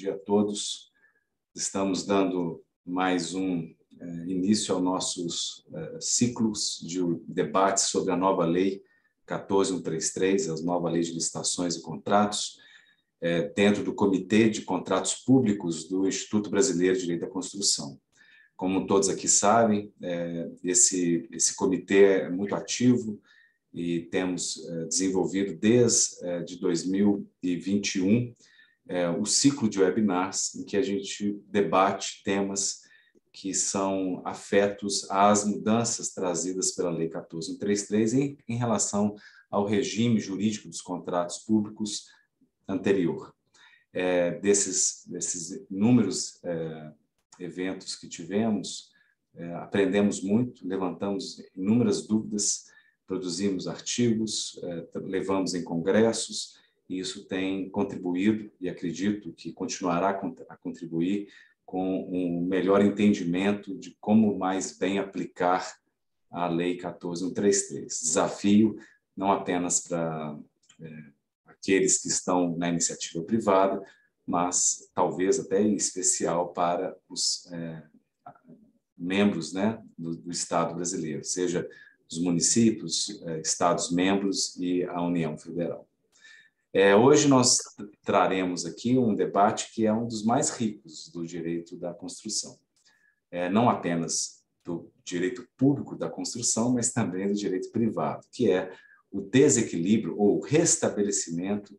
dia a todos. Estamos dando mais um início aos nossos ciclos de debates sobre a nova lei 14.133, a nova lei de licitações e contratos, dentro do Comitê de Contratos Públicos do Instituto Brasileiro de Direito da Construção. Como todos aqui sabem, esse comitê é muito ativo e temos desenvolvido desde 2021 o ciclo de webinars em que a gente debate temas que são afetos às mudanças trazidas pela Lei 14.133 em relação ao regime jurídico dos contratos públicos anterior. Desses inúmeros eventos que tivemos, aprendemos muito, levantamos inúmeras dúvidas, produzimos artigos, levamos em congressos, e isso tem contribuído, e acredito que continuará a contribuir com um melhor entendimento de como mais bem aplicar a Lei 14.133. Desafio não apenas para aqueles que estão na iniciativa privada, mas talvez até em especial para os membros, né, do Estado brasileiro, seja os municípios, Estados-membros e a União Federal. Hoje nós traremos aqui um debate que é um dos mais ricos do direito da construção. Não apenas do direito público da construção, mas também do direito privado, que é o desequilíbrio ou restabelecimento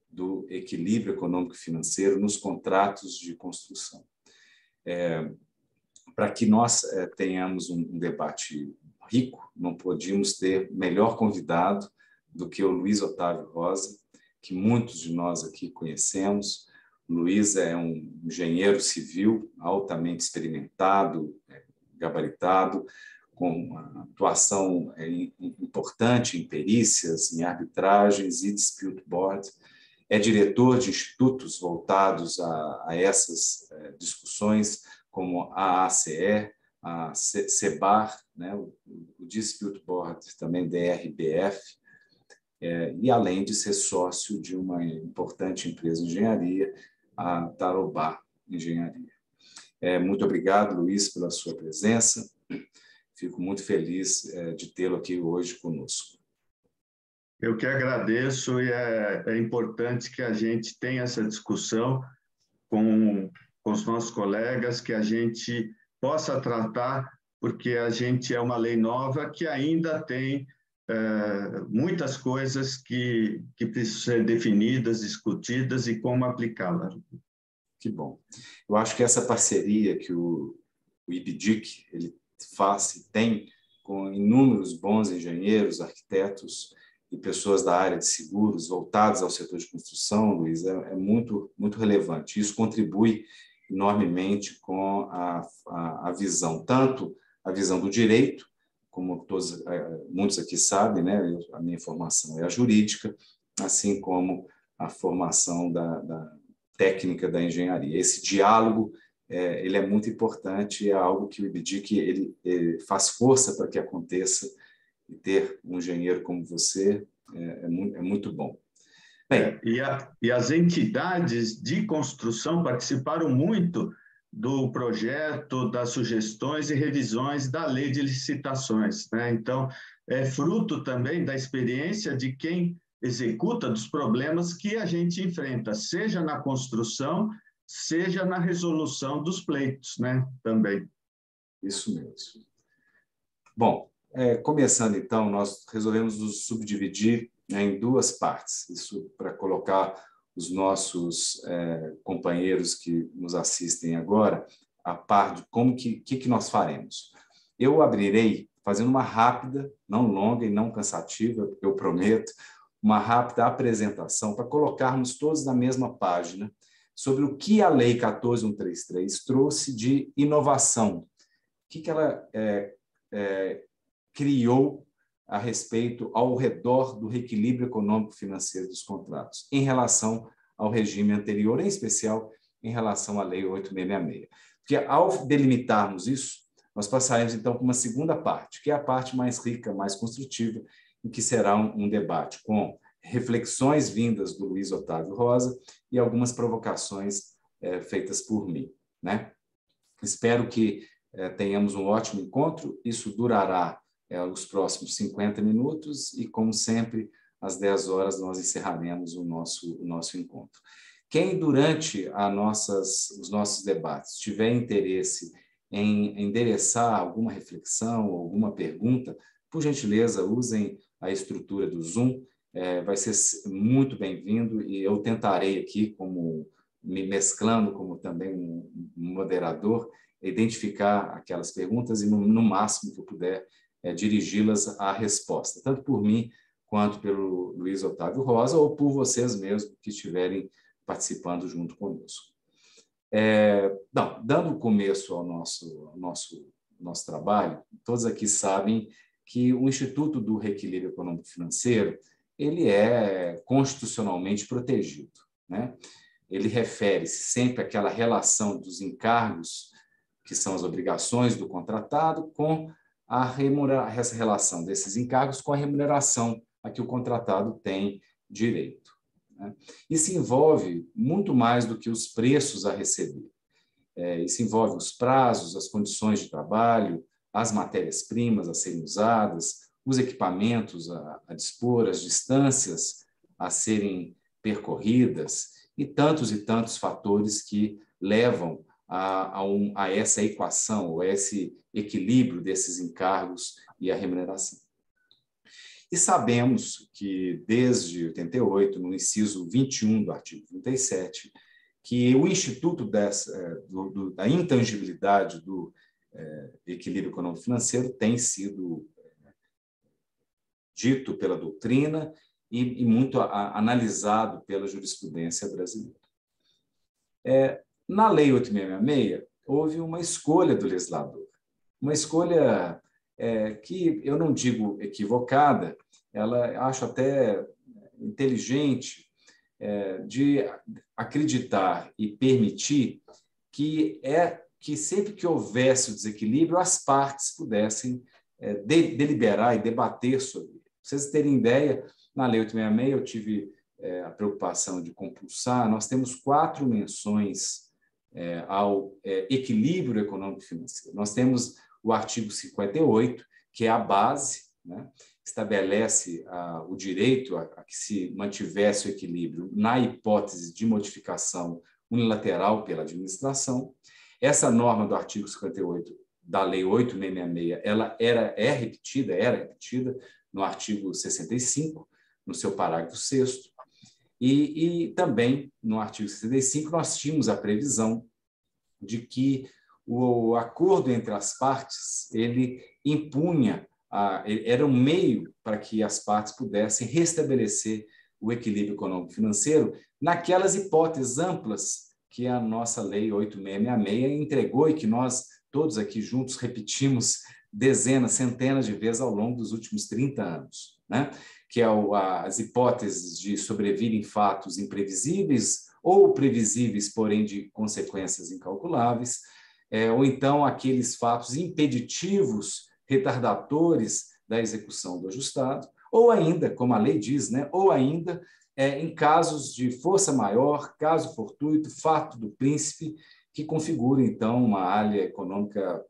do equilíbrio econômico-financeiro nos contratos de construção. Para que nós tenhamos um debate rico, não podíamos ter melhor convidado do que o Luiz Otávio Rosa, que muitos de nós aqui conhecemos. O Luiz é um engenheiro civil altamente experimentado, gabaritado, com uma atuação importante em perícias, em arbitragens e dispute board. É diretor de institutos voltados a essas discussões, como a ACE, a CEBAR, né, o Dispute Board, também DRBF, e além de ser sócio de uma importante empresa de engenharia, a Tarobá Engenharia. Muito obrigado, Luiz, pela sua presença. Fico muito feliz de tê-lo aqui hoje conosco. Eu que agradeço, e é importante que a gente tenha essa discussão com os nossos colegas, que a gente possa tratar, porque a gente é uma lei nova que ainda tem muitas coisas que precisam ser definidas, discutidas e como aplicá-las. Que bom. Eu acho que essa parceria que o IBDIC ele faz e tem com inúmeros bons engenheiros, arquitetos e pessoas da área de seguros voltados ao setor de construção, Luiz, é muito, muito relevante. Isso contribui enormemente com a visão, tanto a visão do direito, como muitos aqui sabem, né? A minha formação é a jurídica, assim como a formação da técnica da engenharia. Esse diálogo ele é muito importante, é algo que o IBDIC ele faz força para que aconteça, e ter um engenheiro como você é muito bom. Bem, e as entidades de construção participaram muito do projeto, das sugestões e revisões da lei de licitações, né? Então, é fruto também da experiência de quem executa, dos problemas que a gente enfrenta, seja na construção, seja na resolução dos pleitos, né? Também. Isso mesmo. Bom, começando então, nós resolvemos nos subdividir em duas partes, isso para colocar os nossos companheiros que nos assistem agora a par de como que nós faremos. Eu abrirei fazendo uma rápida, não longa e não cansativa, eu prometo, uma rápida apresentação para colocarmos todos na mesma página sobre o que a Lei 14.133 trouxe de inovação, o que ela criou a respeito, ao redor do reequilíbrio econômico-financeiro dos contratos, em relação ao regime anterior, em especial em relação à Lei 8.666. Porque, ao delimitarmos isso, nós passaremos, então, para uma segunda parte, que é a parte mais rica, mais construtiva, em que será um debate com reflexões vindas do Luiz Otávio Rosa e algumas provocações feitas por mim, né? Espero que tenhamos um ótimo encontro. Isso durará os próximos 50 minutos e, como sempre, às 10 horas nós encerraremos o nosso encontro. Quem, durante os nossos debates, tiver interesse em endereçar alguma reflexão, alguma pergunta, por gentileza, usem a estrutura do Zoom, vai ser muito bem-vindo e eu tentarei aqui, como me mesclando como também um moderador, identificar aquelas perguntas e, no máximo que eu puder, dirigi-las à resposta, tanto por mim quanto pelo Luiz Otávio Rosa ou por vocês mesmos que estiverem participando junto conosco. Dando começo ao nosso trabalho, todos aqui sabem que o Instituto do Reequilíbrio Econômico-Financeiro ele é constitucionalmente protegido, né? Ele refere-se sempre àquela relação dos encargos, que são as obrigações do contratado, com essa relação desses encargos com a remuneração a que o contratado tem direito, né? Isso envolve muito mais do que os preços a receber. Isso envolve os prazos, as condições de trabalho, as matérias-primas a serem usadas, os equipamentos a dispor, as distâncias a serem percorridas e tantos fatores que levam a essa equação, ou a esse equilíbrio desses encargos e a remuneração. E sabemos que, desde 88, no inciso 21 do artigo 37, que o Instituto da Intangibilidade do Equilíbrio Econômico-Financeiro tem sido dito pela doutrina e muito analisado pela jurisprudência brasileira. Na Lei 8.666, houve uma escolha do legislador, uma escolha que eu não digo equivocada, ela acho até inteligente, de acreditar e permitir que sempre que houvesse o desequilíbrio, as partes pudessem deliberar e debater sobre ele. Para vocês terem ideia, na Lei 8.666 eu tive a preocupação de compulsar, nós temos 4 menções ao equilíbrio econômico-financeiro. Nós temos o artigo 58, que é a base, né? Estabelece o direito a que se mantivesse o equilíbrio na hipótese de modificação unilateral pela administração. Essa norma do artigo 58 da Lei 8.666, ela era repetida no artigo 65, no seu parágrafo 6º, e também no artigo 65 nós tínhamos a previsão de que o acordo entre as partes ele impunha era um meio para que as partes pudessem restabelecer o equilíbrio econômico-financeiro naquelas hipóteses amplas que a nossa Lei 8.666 entregou e que nós todos aqui juntos repetimos dezenas, centenas de vezes ao longo dos últimos 30 anos, né? Que é as hipóteses de sobrevirem fatos imprevisíveis ou previsíveis, porém de consequências incalculáveis, ou então aqueles fatos impeditivos, retardatórios da execução do ajustado, ou ainda, como a lei diz, né, ou ainda em casos de força maior, caso fortuito, fato do príncipe, que configura, então, uma área econômica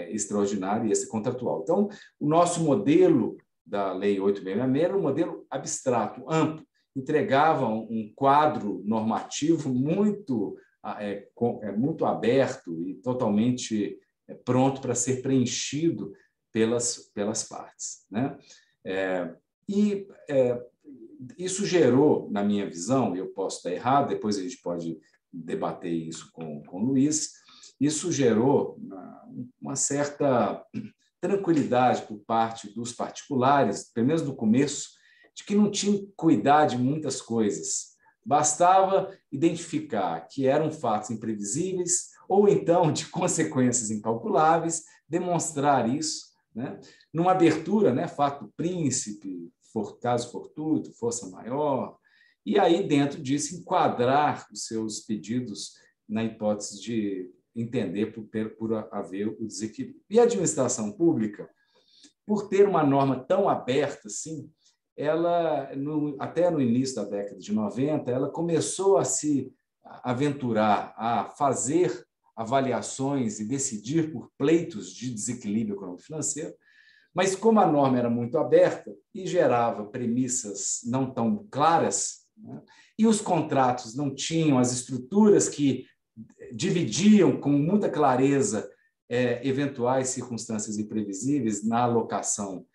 extraordinária e extracontratual. Então, o nosso modelo da Lei 8.666 era um modelo abstrato, amplo, entregava um quadro normativo muito aberto e totalmente pronto para ser preenchido pelas partes, né? Isso gerou, na minha visão, e eu posso estar errado, depois a gente pode debater isso com o Luiz, isso gerou uma certa tranquilidade por parte dos particulares, pelo menos no começo, de que não tinham que cuidar de muitas coisas. Bastava identificar que eram fatos imprevisíveis ou então de consequências incalculáveis, demonstrar isso, né? Numa abertura, né? Fato príncipe, caso fortuito, força maior, e aí dentro disso enquadrar os seus pedidos na hipótese de entender por haver o desequilíbrio. E a administração pública, por ter uma norma tão aberta assim, ela, até no início da década de 90, ela começou a se aventurar a fazer avaliações e decidir por pleitos de desequilíbrio econômico-financeiro, mas como a norma era muito aberta e gerava premissas não tão claras, né, e os contratos não tinham as estruturas que dividiam com muita clareza eventuais circunstâncias imprevisíveis na alocação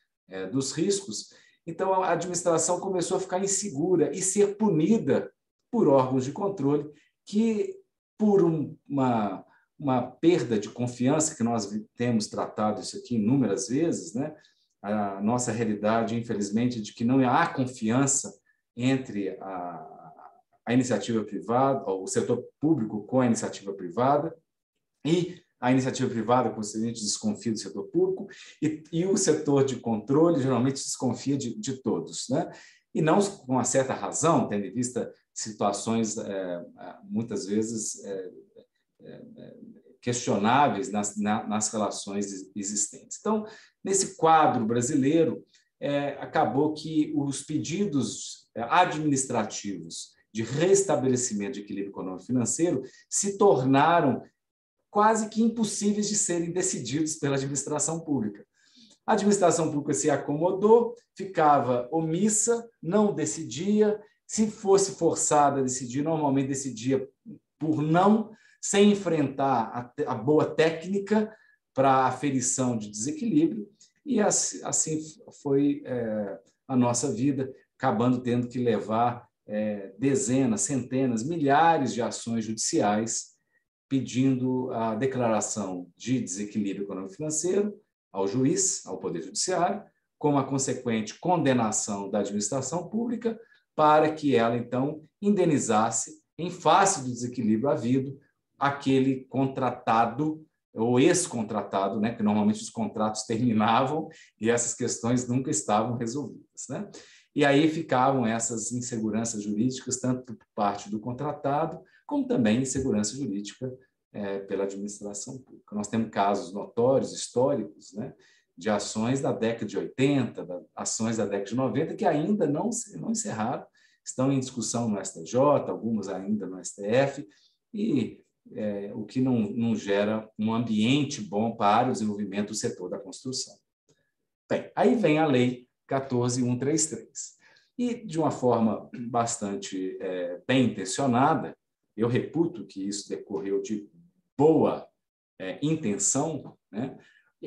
dos riscos, então a administração começou a ficar insegura e ser punida por órgãos de controle que, por uma perda de confiança, que nós temos tratado isso aqui inúmeras vezes, né? A nossa realidade, infelizmente, de que não há confiança entre a iniciativa privada, ou o setor público com a iniciativa privada, e a iniciativa privada, consequentemente, desconfia do setor público, e o setor de controle geralmente desconfia de todos, né? E não com uma certa razão, tendo em vista situações, muitas vezes, questionáveis nas relações existentes. Então, nesse quadro brasileiro, acabou que os pedidos administrativos de restabelecimento de equilíbrio econômico-financeiro se tornaram quase que impossíveis de serem decididos pela administração pública. A administração pública se acomodou, ficava omissa, não decidia. Se fosse forçada a decidir, normalmente decidia por não, sem enfrentar a boa técnica para a aferição de desequilíbrio, e assim foi a nossa vida, acabando tendo que levar dezenas, centenas, milhares de ações judiciais pedindo a declaração de desequilíbrio econômico-financeiro ao juiz, ao Poder Judiciário, com a consequente condenação da administração pública para que ela, então, indenizasse, em face do desequilíbrio havido, aquele contratado ou ex-contratado, né, que normalmente os contratos terminavam e essas questões nunca estavam resolvidas, né? E aí ficavam essas inseguranças jurídicas, tanto por parte do contratado, como também insegurança jurídica pela administração pública. Nós temos casos notórios, históricos, né, de ações da década de 80, ações da década de 90, que ainda não encerraram, estão em discussão no STJ, algumas ainda no STF, e o que não gera um ambiente bom para o desenvolvimento do setor da construção. Bem, aí vem a Lei 14.133. E, de uma forma bastante bem intencionada, eu reputo que isso decorreu de boa intenção, né?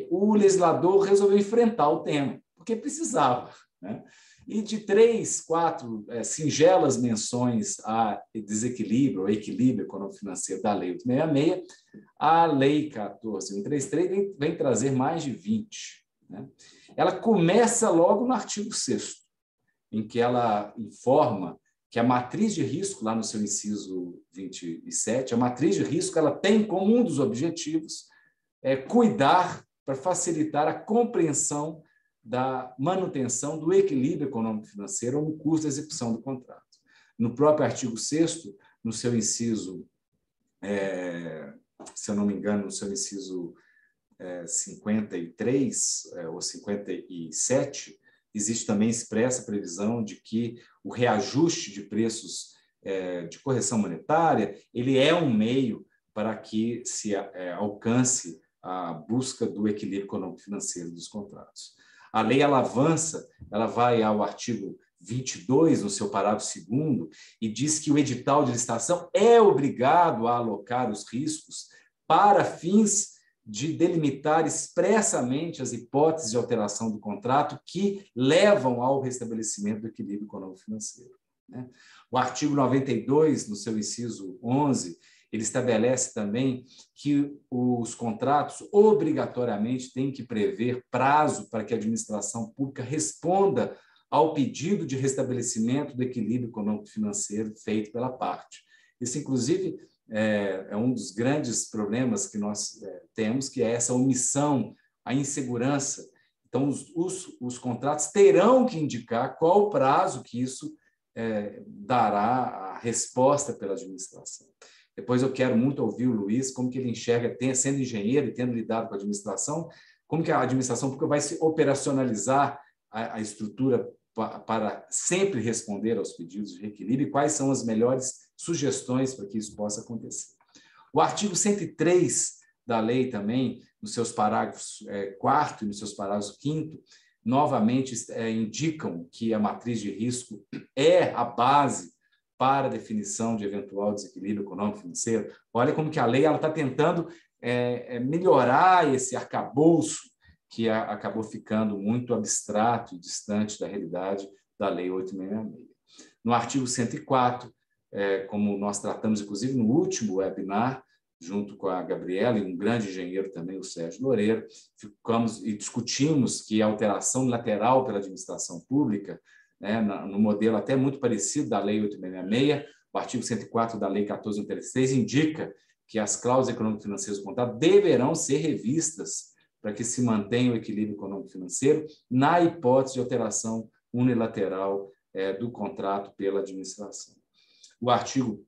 O legislador resolveu enfrentar o tema, porque precisava, né? E de 3, 4 singelas menções a desequilíbrio ou equilíbrio econômico-financeiro da Lei 866, a Lei 14.133 vem trazer mais de 20. Né? Ela começa logo no artigo 6º, em que ela informa que a matriz de risco, lá no seu inciso 27, a matriz de risco ela tem como um dos objetivos cuidar para facilitar a compreensão da manutenção do equilíbrio econômico-financeiro ou no curso da execução do contrato. No próprio artigo 6º, no seu inciso, se eu não me engano, no seu inciso 53 ou 57, existe também expressa a previsão de que o reajuste de preços de correção monetária ele é um meio para que se alcance a busca do equilíbrio econômico-financeiro dos contratos. A lei ela avança, ela vai ao artigo 22, no seu parágrafo 2º, e diz que o edital de licitação é obrigado a alocar os riscos para fins de delimitar expressamente as hipóteses de alteração do contrato que levam ao restabelecimento do equilíbrio econômico-financeiro. Né? O artigo 92, no seu inciso 11, ele estabelece também que os contratos obrigatoriamente têm que prever prazo para que a administração pública responda ao pedido de restabelecimento do equilíbrio econômico-financeiro feito pela parte. Isso, inclusive, é um dos grandes problemas que nós temos, que é essa omissão, a insegurança. Então, os contratos terão que indicar qual o prazo que isso dará a resposta pela administração. Depois eu quero muito ouvir o Luiz, como que ele enxerga, sendo engenheiro e tendo lidado com a administração, como que a administração pública vai se operacionalizar a estrutura para sempre responder aos pedidos de reequilíbrio e quais são as melhores sugestões para que isso possa acontecer. O artigo 103 da lei também, nos seus parágrafos 4º e nos seus parágrafos 5º, novamente indicam que a matriz de risco é a base para a definição de eventual desequilíbrio econômico-financeiro. Olha como que a lei está tentando melhorar esse arcabouço que acabou ficando muito abstrato e distante da realidade da Lei 866. No artigo 104, como nós tratamos, inclusive, no último webinar, junto com a Gabriela e um grande engenheiro também, o Sérgio Loureiro, ficamos e discutimos que a alteração lateral pela administração pública, né, no modelo até muito parecido da Lei 866, o artigo 104 da Lei 14.136 indica que as cláusulas econômico-financeiras do contrato deverão ser revistas para que se mantenha o equilíbrio econômico-financeiro na hipótese de alteração unilateral do contrato pela administração. O artigo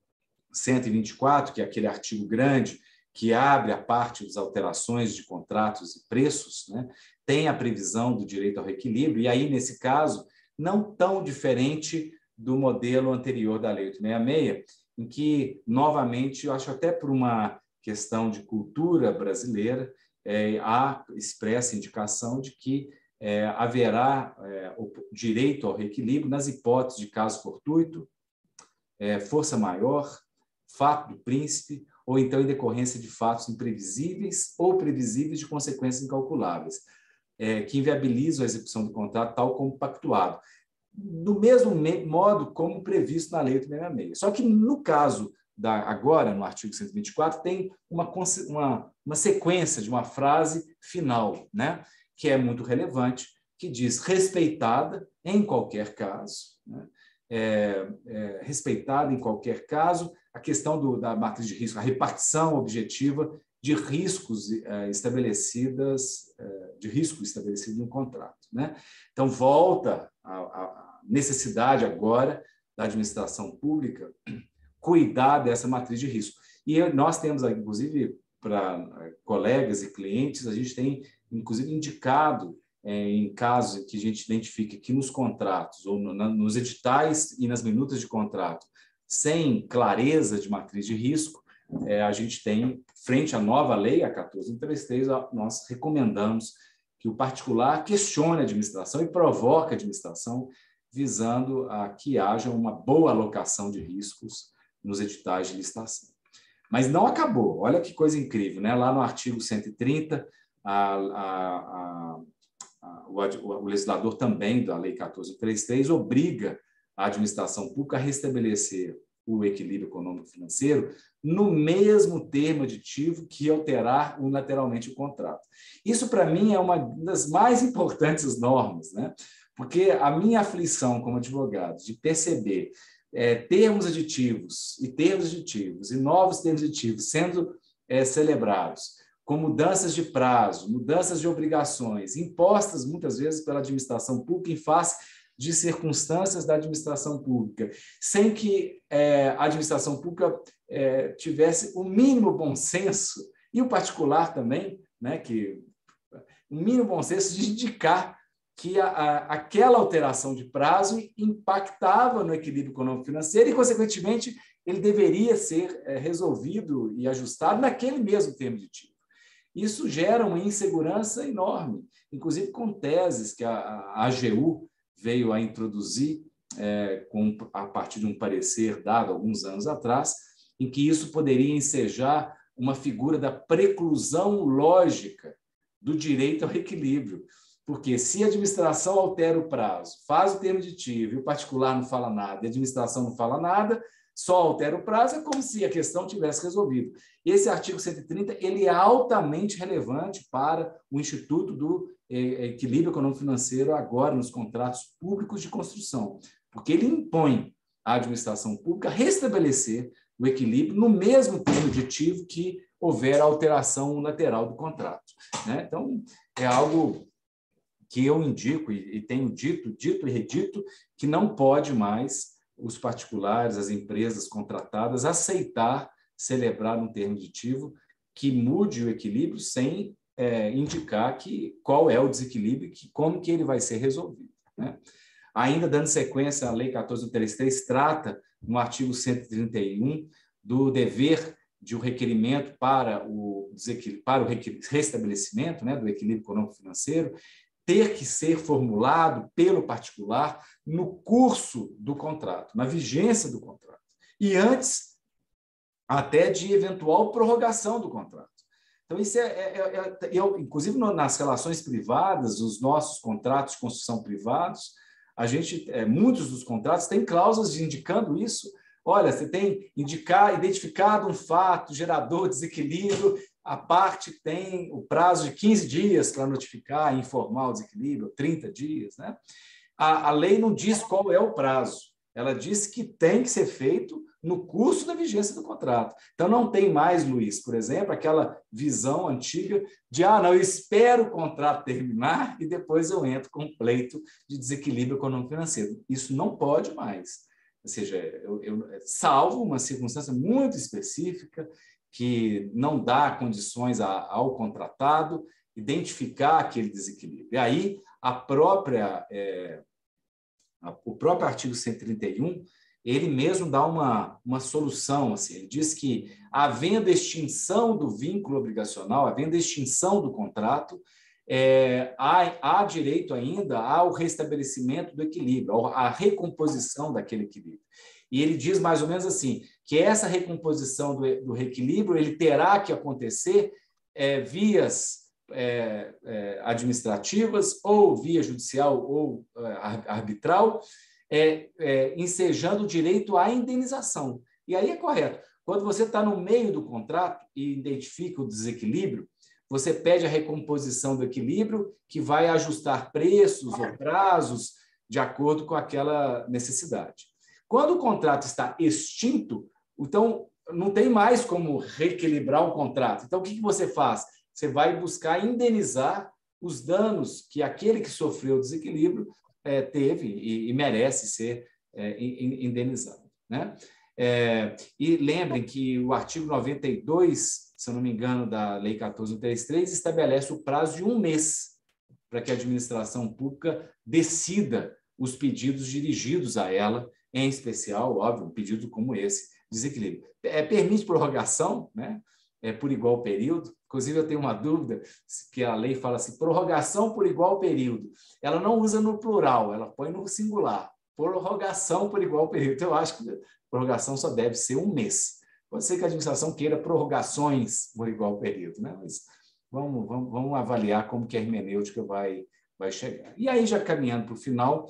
124, que é aquele artigo grande que abre a parte das alterações de contratos e preços, né, tem a previsão do direito ao reequilíbrio, e aí, nesse caso, não tão diferente do modelo anterior da Lei 866, em que, novamente, eu acho até por uma questão de cultura brasileira, há expressa indicação de que haverá o direito ao reequilíbrio nas hipóteses de caso fortuito, força maior, fato do príncipe, ou então em decorrência de fatos imprevisíveis ou previsíveis de consequências incalculáveis, que inviabilizam a execução do contrato tal como pactuado, do mesmo modo como previsto na Lei 866. Só que, no caso agora, no artigo 124, tem uma sequência de uma frase final, né, que é muito relevante, que diz respeitada em qualquer caso, né, respeitada em qualquer caso a questão da matriz de risco, a repartição objetiva de riscos estabelecidos no contrato, né? Então, volta a necessidade agora da administração pública cuidar dessa matriz de risco. E nós temos, inclusive, para colegas e clientes, a gente tem, inclusive, indicado em casos que a gente identifica que nos contratos, ou nos editais e nas minutas de contrato, sem clareza de matriz de risco, a gente tem, frente à nova lei, a 14.133, nós recomendamos que o particular questione a administração e provoque a administração, visando a que haja uma boa alocação de riscos nos editais de licitação. Mas não acabou. Olha que coisa incrível, né? Lá no artigo 130, o legislador também da Lei 14.133 obriga a administração pública a restabelecer o equilíbrio econômico-financeiro no mesmo termo aditivo que alterar unilateralmente o contrato. Isso, para mim, é uma das mais importantes normas, né? Porque a minha aflição como advogado de perceber termos aditivos e novos termos aditivos sendo celebrados com mudanças de prazo, mudanças de obrigações, impostas muitas vezes pela administração pública em face de circunstâncias da administração pública, sem que a administração pública tivesse o mínimo bom senso, e o particular também, né, que o mínimo bom senso de indicar que aquela alteração de prazo impactava no equilíbrio econômico-financeiro e, consequentemente, ele deveria ser resolvido e ajustado naquele mesmo termo aditivo. Isso gera uma insegurança enorme, inclusive com teses que a AGU veio a introduzir a partir de um parecer dado alguns anos atrás, em que isso poderia ensejar uma figura da preclusão lógica do direito ao equilíbrio. Porque se a administração altera o prazo, faz o termo aditivo e o particular não fala nada, e a administração não fala nada, só altera o prazo, é como se a questão tivesse resolvido. Esse artigo 130 ele é altamente relevante para o Instituto do Equilíbrio Econômico-Financeiro agora nos contratos públicos de construção, porque ele impõe à administração pública restabelecer o equilíbrio no mesmo termo aditivo que houver alteração unilateral do contrato, né? Então, é algo que eu indico e tenho dito e redito que não pode mais os particulares, as empresas contratadas, aceitar celebrar um termo aditivo que mude o equilíbrio sem indicar qual é o desequilíbrio e como que ele vai ser resolvido, né? Ainda dando sequência à Lei 14.133, trata, no artigo 131, do dever de um requerimento para o restabelecimento, né, do equilíbrio econômico-financeiro, ter que ser formulado pelo particular no curso do contrato, na vigência do contrato, e antes até de eventual prorrogação do contrato. Então, isso inclusive nas relações privadas, os nossos contratos de construção privados, muitos dos contratos têm cláusulas indicando isso. Olha, você tem identificado um fato gerador de desequilíbrio, a parte tem o prazo de 15 dias para notificar e informar o desequilíbrio, 30 dias. Né? A lei não diz qual é o prazo, ela diz que tem que ser feito no curso da vigência do contrato. Então, não tem mais, Luiz, por exemplo, aquela visão antiga de, não, eu espero o contrato terminar e depois eu entro com um pleito de desequilíbrio econômico-financeiro. Isso não pode mais. Ou seja, salvo uma circunstância muito específica que não dá condições ao contratado identificar aquele desequilíbrio. E aí, o próprio artigo 131, ele mesmo dá uma solução. Assim, ele diz que, havendo extinção do vínculo obrigacional, havendo extinção do contrato, há direito ainda ao restabelecimento do equilíbrio, à recomposição daquele equilíbrio. E ele diz mais ou menos assim, que essa recomposição do reequilíbrio ele terá que acontecer vias administrativas, ou via judicial ou arbitral, ensejando o direito à indenização. E aí é correto. Quando você está no meio do contrato e identifica o desequilíbrio, você pede a recomposição do equilíbrio, que vai ajustar preços ou prazos de acordo com aquela necessidade. Quando o contrato está extinto, então não tem mais como reequilibrar o contrato. Então, o que você faz? Você vai buscar indenizar os danos que aquele que sofreu o desequilíbrio teve e merece ser indenizado. Né? E lembrem que o artigo 92, se eu não me engano, da Lei 14.133, estabelece o prazo de 1 mês para que a administração pública decida os pedidos dirigidos a ela, em especial, óbvio, um pedido como esse, desequilíbrio. Permite prorrogação, né? Por igual período. Inclusive, eu tenho uma dúvida, que a lei fala assim, prorrogação por igual período. Ela não usa no plural, ela põe no singular. Prorrogação por igual período. Então, eu acho que prorrogação só deve ser 1 mês. Pode ser que a administração queira prorrogações por igual período, né? Mas vamos avaliar como que a hermenêutica vai chegar. E aí, já caminhando para o final,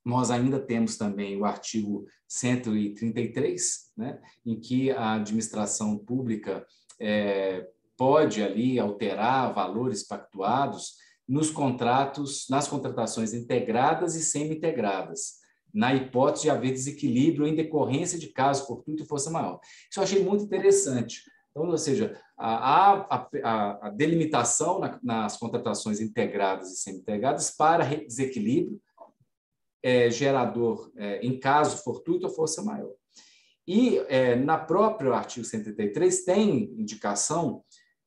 nós ainda temos também o artigo 133, né, em que a administração pública pode ali alterar valores pactuados nos contratos, nas contratações integradas e semi-integradas, na hipótese de haver desequilíbrio em decorrência de caso fortuito e força maior. Isso eu achei muito interessante. Então, ou seja, a delimitação nas contratações integradas e semi-integradas para desequilíbrio gerador em caso fortuito ou força maior. E na própria artigo 133 tem indicação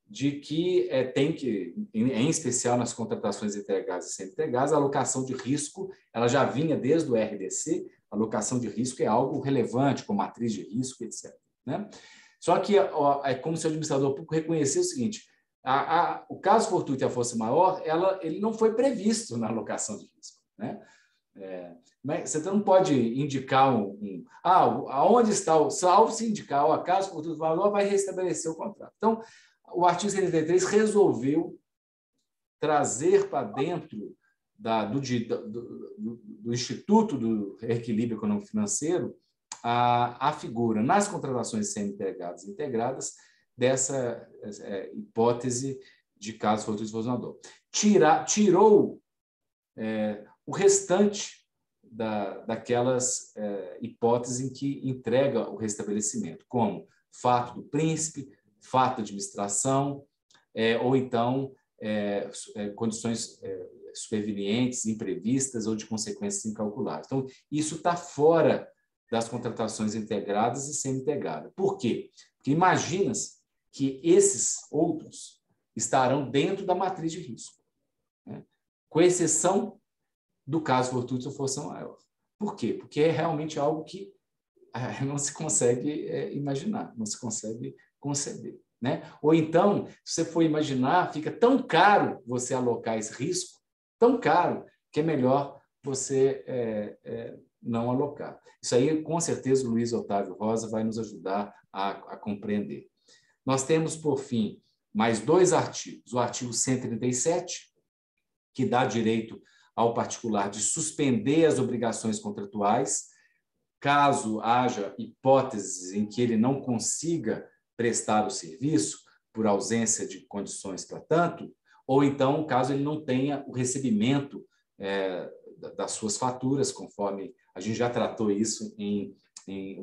de que tem que, em especial nas contratações integradas e semi-integradas, a alocação de risco, ela já vinha desde o RDC, a alocação de risco é algo relevante, com matriz de risco, etc. Né? Só que é como se o administrador público reconhecesse o seguinte, o caso fortuito e a força maior, ele não foi previsto na alocação de risco. Né? Mas você não pode indicar aonde está o salvo se indicar o acaso fortuito valor vai restabelecer o contrato. Então, o artigo 133 resolveu trazer para dentro do Instituto do Reequilíbrio Econômico-Financeiro a figura, nas contratações semi-integradas e integradas, dessa hipótese de caso fortuito e força maior. Tirou o restante daquelas hipóteses em que entrega o restabelecimento, como fato do príncipe, fato de administração, ou então condições supervenientes, imprevistas ou de consequências incalculáveis. Então, isso está fora das contratações integradas e semi-integradas. Por quê? Porque imagina-se que esses outros estarão dentro da matriz de risco, né? Com exceção do caso fortuito ou força maior. Por quê? Porque é realmente algo que não se consegue imaginar, não se consegue conceber, né? Ou então, se você for imaginar, fica tão caro você alocar esse risco, tão caro, que é melhor você não alocar. Isso aí, com certeza, o Luiz Otávio Rosa vai nos ajudar a compreender. Nós temos, por fim, mais 2 artigos. O artigo 137, que dá direito ao particular de suspender as obrigações contratuais, caso haja hipóteses em que ele não consiga prestar o serviço por ausência de condições para tanto, ou então, caso ele não tenha o recebimento das suas faturas, conforme a gente já tratou isso em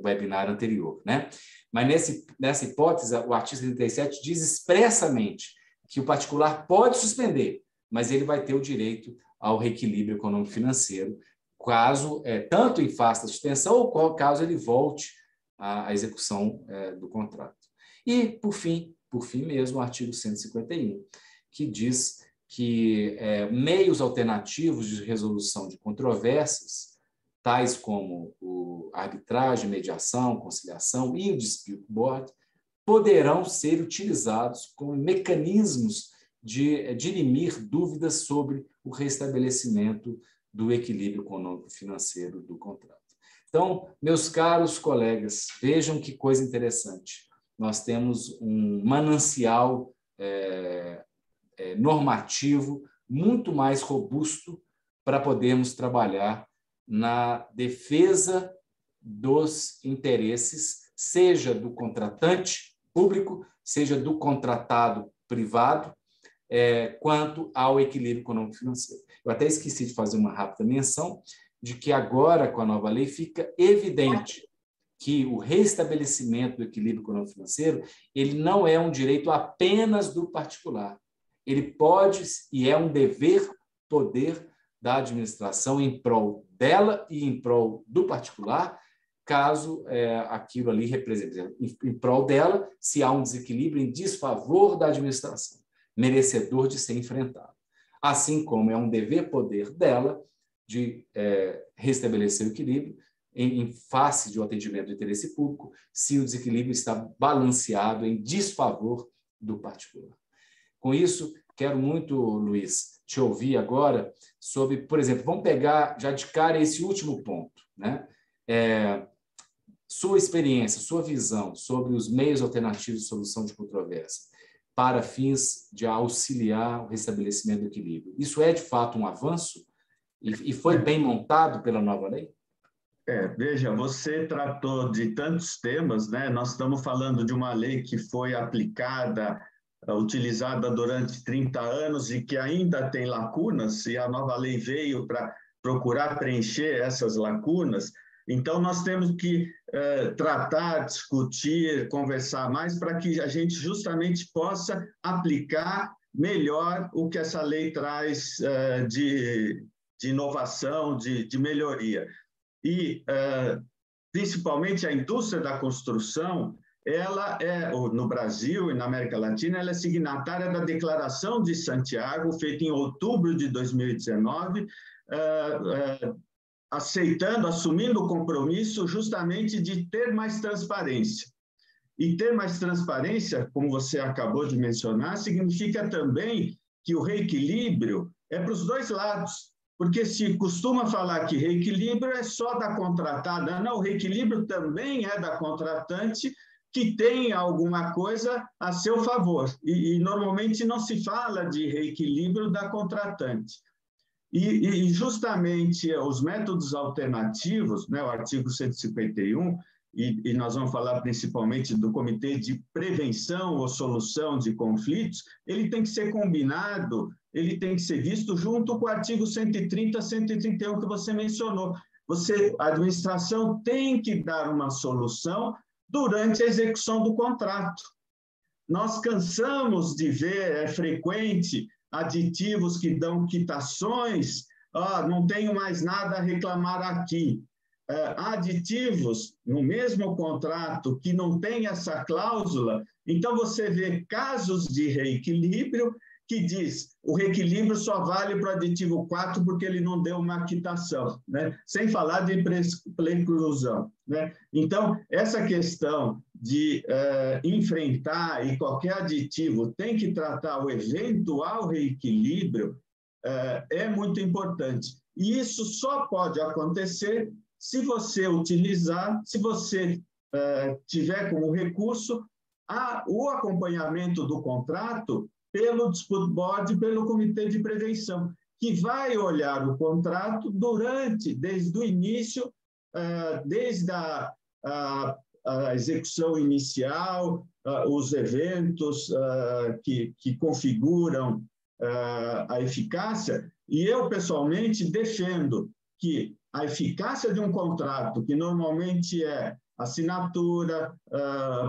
webinar anterior, né? Mas nessa hipótese, o artigo 37 diz expressamente que o particular pode suspender, mas ele vai ter o direito ao reequilíbrio econômico-financeiro, caso, tanto em face da suspensão, ou caso ele volte à execução do contrato. E, por fim mesmo, o artigo 151, que diz que meios alternativos de resolução de controvérsias, tais como a arbitragem, mediação, conciliação e o dispute board, poderão ser utilizados como mecanismos de dirimir dúvidas sobre o restabelecimento do equilíbrio econômico-financeiro do contrato. Então, meus caros colegas, vejam que coisa interessante. Nós temos um manancial normativo muito mais robusto para podermos trabalhar na defesa dos interesses, seja do contratante público, seja do contratado privado, quanto ao equilíbrio econômico-financeiro. Eu até esqueci de fazer uma rápida menção de que agora, com a nova lei, fica evidente que o restabelecimento do equilíbrio econômico-financeiro ele não é um direito apenas do particular. Ele pode e é um dever-poder da administração em prol dela e em prol do particular, caso aquilo ali represente, em prol dela, se há um desequilíbrio em desfavor da administração, merecedor de ser enfrentado. Assim como é um dever-poder dela de restabelecer o equilíbrio em face de um atendimento do interesse público, se o desequilíbrio está balanceado em desfavor do particular. Com isso, quero muito, Luiz, te ouvir agora sobre, por exemplo, vamos pegar já de cara esse último ponto, né? Sua experiência, sua visão sobre os meios alternativos de solução de controvérsia para fins de auxiliar o restabelecimento do equilíbrio. Isso é, de fato, um avanço? E foi bem montado pela nova lei? Veja, você tratou de tantos temas, né? Nós estamos falando de uma lei que foi aplicada, utilizada durante 30 anos e que ainda tem lacunas, e a nova lei veio para procurar preencher essas lacunas. Então, nós temos que tratar, discutir, conversar mais para que a gente justamente possa aplicar melhor o que essa lei traz de inovação, de melhoria. E, principalmente, a indústria da construção, ela no Brasil e na América Latina, ela é signatária da Declaração de Santiago, feita em outubro de 2019, assumindo o compromisso justamente de ter mais transparência. E ter mais transparência, como você acabou de mencionar, significa também que o reequilíbrio é para os dois lados. Porque se costuma falar que reequilíbrio é só da contratada, não, o reequilíbrio também é da contratante que tem alguma coisa a seu favor. E normalmente não se fala de reequilíbrio da contratante. E justamente os métodos alternativos, né, o artigo 151, e nós vamos falar principalmente do Comitê de Prevenção ou Solução de Conflitos, ele tem que ser combinado, ele tem que ser visto junto com o artigo 130, 131 que você mencionou. A administração tem que dar uma solução durante a execução do contrato. Nós cansamos de ver, é frequente, aditivos que dão quitações, não tenho mais nada a reclamar aqui. Aditivos no mesmo contrato que não tem essa cláusula, então você vê casos de reequilíbrio que diz o reequilíbrio só vale para o aditivo 4 porque ele não deu uma quitação, né? Sem falar de preclusão, né? Então, essa questão de enfrentar, e qualquer aditivo tem que tratar o eventual reequilíbrio, é muito importante. E isso só pode acontecer se você utilizar, se você tiver como recurso o acompanhamento do contrato pelo Dispute Board e pelo Comitê de Prevenção, que vai olhar o contrato desde o início, desde a execução inicial, os eventos que configuram a eficácia, e eu, pessoalmente, defendo que a eficácia de um contrato, que normalmente é assinatura,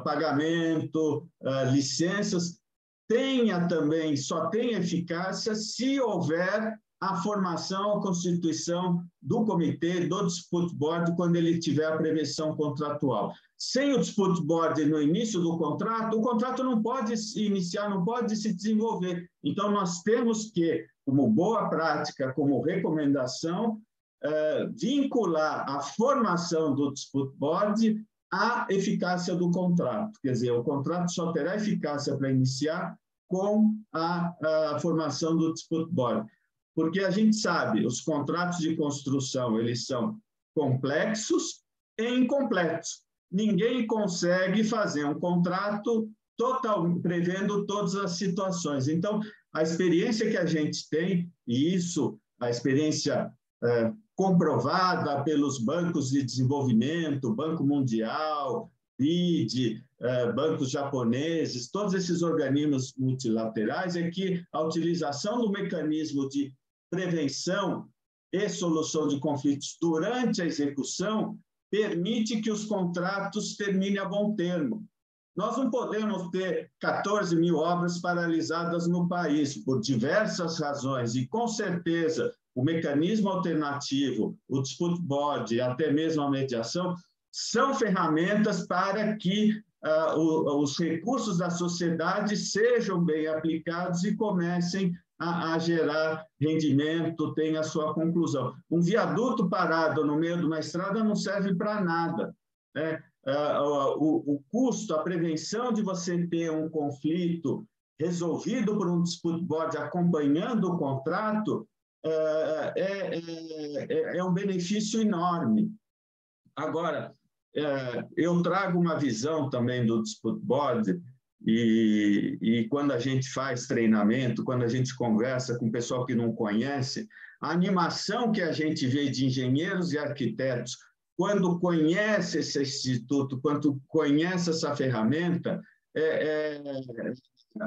pagamento, licenças, só tenha eficácia se houver a formação, a constituição do comitê, do Dispute Board, quando ele tiver a prevenção contratual. Sem o Dispute Board no início do contrato, o contrato não pode se iniciar, não pode se desenvolver. Então, nós temos que, como boa prática, como recomendação, vincular a formação do Dispute Board à eficácia do contrato. Quer dizer, o contrato só terá eficácia para iniciar com a formação do Dispute Board. Porque a gente sabe, os contratos de construção, eles são complexos e incompletos. Ninguém consegue fazer um contrato prevendo todas as situações. Então, a experiência que a gente tem, e isso, a experiência comprovada pelos bancos de desenvolvimento, Banco Mundial, BID, bancos japoneses, todos esses organismos multilaterais, é que a utilização do mecanismo de prevenção e solução de conflitos durante a execução permite que os contratos terminem a bom termo. Nós não podemos ter 14 mil obras paralisadas no país por diversas razões, e com certeza o mecanismo alternativo, o Dispute Board e até mesmo a mediação são ferramentas para que os recursos da sociedade sejam bem aplicados e comecem a gerar rendimento, tenha a sua conclusão. Um viaduto parado no meio de uma estrada não serve para nada, né? O custo, a prevenção de você ter um conflito resolvido por um Dispute Board acompanhando o contrato é um benefício enorme. Agora, eu trago uma visão também do Dispute Board, e quando a gente faz treinamento, quando a gente conversa com o pessoal que não conhece, a animação que a gente vê de engenheiros e arquitetos, quando conhece esse instituto, quando conhece essa ferramenta, é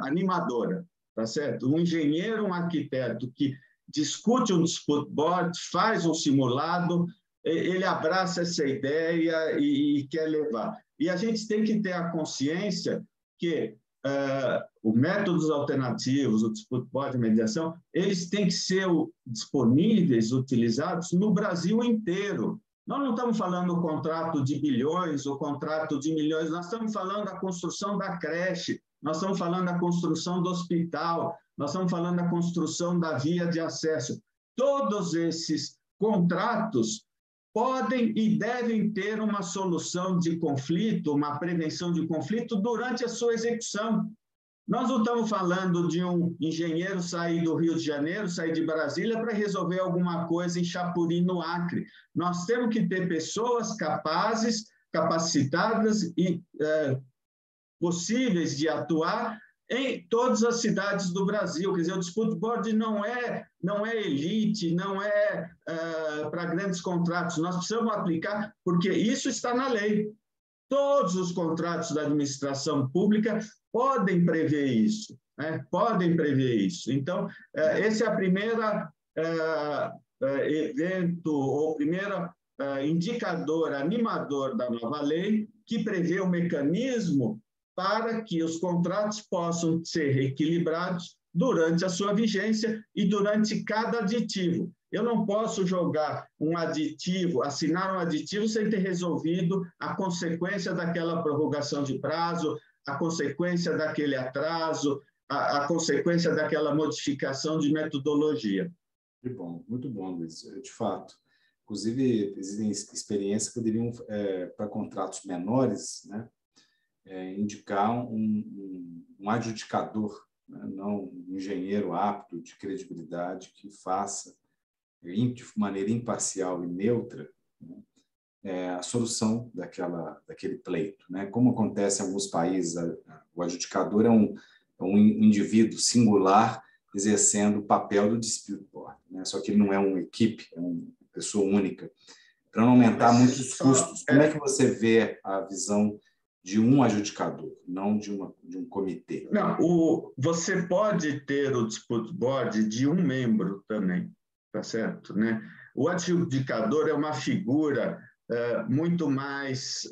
animadora, tá certo? Um engenheiro, um arquiteto que discute um Dispute Board, faz um simulado, ele abraça essa ideia e quer levar. E a gente tem que ter a consciência que os métodos alternativos, o Dispute Board, a mediação, eles têm que ser disponíveis, utilizados no Brasil inteiro. Nós não estamos falando do contrato de bilhões ou contrato de milhões, nós estamos falando da construção da creche, nós estamos falando da construção do hospital, nós estamos falando da construção da via de acesso. Todos esses contratos podem e devem ter uma solução de conflito, uma prevenção de conflito durante a sua execução. Nós não estamos falando de um engenheiro sair do Rio de Janeiro, sair de Brasília para resolver alguma coisa em Chapuri, no Acre. Nós temos que ter pessoas capazes, capacitadas e possíveis de atuar em todas as cidades do Brasil. Quer dizer, o Dispute Board não é elite, não é para grandes contratos. Nós precisamos aplicar, porque isso está na lei. Todos os contratos da administração pública podem prever isso, né? Podem prever isso. Então, esse é a primeira evento, ou primeiro indicador animador da nova lei, que prevê o mecanismo para que os contratos possam ser equilibrados durante a sua vigência e durante cada aditivo. Eu não posso jogar um aditivo, assinar um aditivo sem ter resolvido a consequência daquela prorrogação de prazo, a consequência daquele atraso, a consequência daquela modificação de metodologia. Muito bom, Luiz, de fato. Inclusive, existem experiências que poderiam, para contratos menores, né, indicar um adjudicador, né, não um engenheiro apto, de credibilidade, que faça, de maneira imparcial e neutra, né, a solução daquele pleito. Né? Como acontece em alguns países, o adjudicador é um indivíduo singular exercendo o papel do dispute board, né? Só que ele não é uma equipe, é uma pessoa única. Para não aumentar muito os custos, como é que você vê a visão de um adjudicador, não de um comitê? Não, você pode ter o dispute board de um membro também, tá certo, né? O adjudicador é uma figura muito mais